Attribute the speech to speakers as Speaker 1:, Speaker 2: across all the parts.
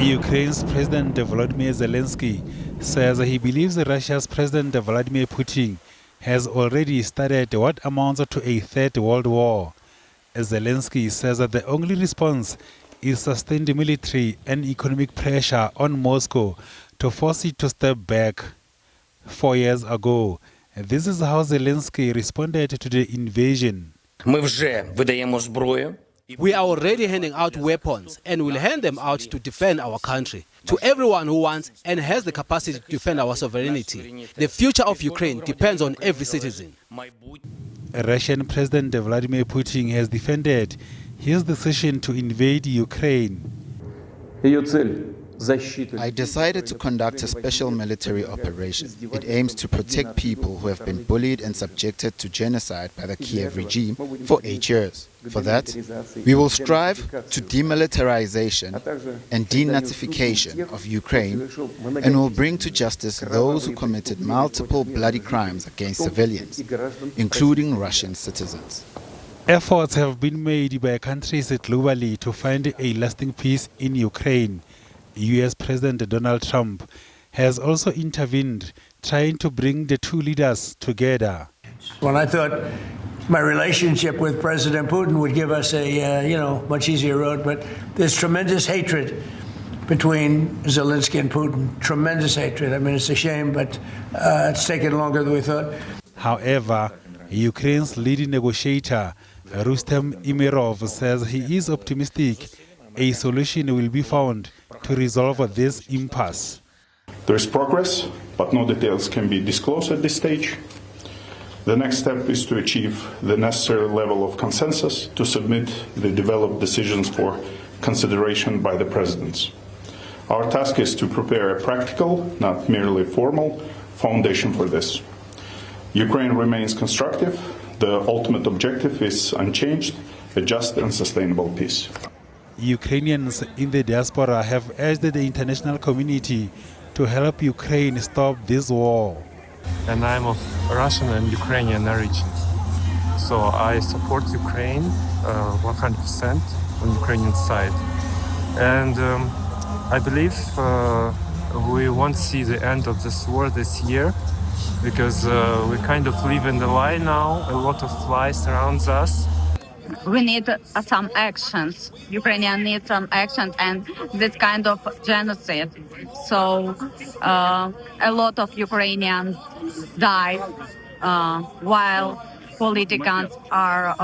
Speaker 1: Ukraine's President Volodymyr Zelenskyy says he believes Russia's President Vladimir Putin has already started what amounts to a third world war. Zelenskyy says that the only response is sustained military and economic pressure on Moscow to force it to step back. 4 years ago, this is how Zelenskyy responded to the invasion.
Speaker 2: We are already handing out weapons and will hand them out to defend our country, to everyone who wants and has the capacity to defend our sovereignty. The future of Ukraine depends on every citizen.
Speaker 1: Russian President Vladimir Putin has defended his decision to invade Ukraine.
Speaker 3: I decided to conduct a special military operation. It aims to protect people who have been bullied and subjected to genocide by the Kiev regime for 8 years. For that, we will strive to demilitarization and denazification of Ukraine and will bring to justice those who committed multiple bloody crimes against civilians, including Russian citizens.
Speaker 1: Efforts have been made by countries globally to find a lasting peace in Ukraine. US President Donald Trump has also intervened, trying to bring the two leaders together.
Speaker 4: When I thought my relationship with President Putin would give us a much easier road, but there's tremendous hatred between Zelenskyy and Putin. Tremendous hatred. I mean, it's a shame, but it's taken longer than we thought.
Speaker 1: However, Ukraine's leading negotiator, Rustem Umerov, says he is optimistic a solution will be found to resolve this impasse.
Speaker 5: There is progress, but no details can be disclosed at this stage. The next step is to achieve the necessary level of consensus to submit the developed decisions for consideration by the presidents. Our task is to prepare a practical, not merely formal, foundation for this. Ukraine remains constructive. The ultimate objective is unchanged, a just and sustainable peace.
Speaker 1: Ukrainians in the diaspora have urged the international community to help Ukraine stop this war.
Speaker 6: And I'm of Russian and Ukrainian origin. So I support Ukraine 100% on Ukrainian side. And I believe we won't see the end of this war this year because we kind of live in the lie now. A lot of lies surrounds us.
Speaker 7: We need some actions. Ukrainians need some actions and this kind of genocide. So a lot of Ukrainians die while politicians are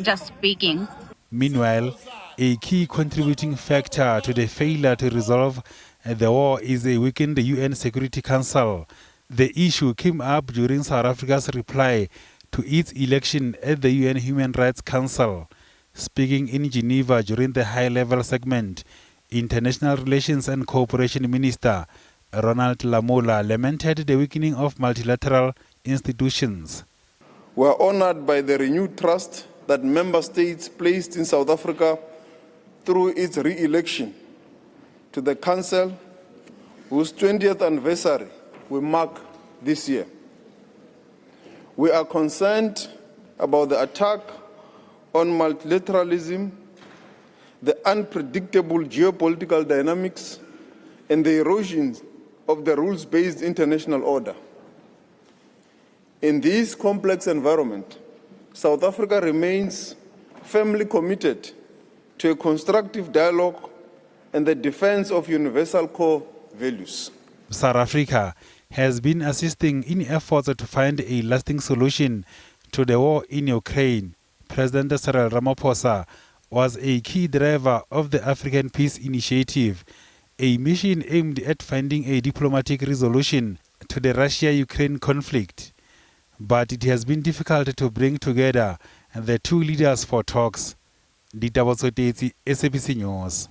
Speaker 7: just speaking.
Speaker 1: Meanwhile, a key contributing factor to the failure to resolve the war is a weakened UN Security Council. The issue came up during South Africa's reply to its election at the UN Human Rights Council. Speaking in Geneva during the high-level segment, International Relations and Cooperation Minister Ronald Lamola lamented the weakening of multilateral institutions.
Speaker 8: We are honored by the renewed trust that member states placed in South Africa through its re-election to the Council, whose 20th anniversary we mark this year. We are concerned about the attack on multilateralism, the unpredictable geopolitical dynamics, and the erosion of the rules-based international order. In this complex environment, South Africa remains firmly committed to a constructive dialogue and the defense of universal core values.
Speaker 1: South Africa has been assisting in efforts to find a lasting solution to the war in Ukraine. President Cyril Ramaphosa was a key driver of the African Peace Initiative, a mission aimed at finding a diplomatic resolution to the Russia-Ukraine conflict. But it has been difficult to bring together the two leaders for talks. Ditabo Sotetsi, SABC News.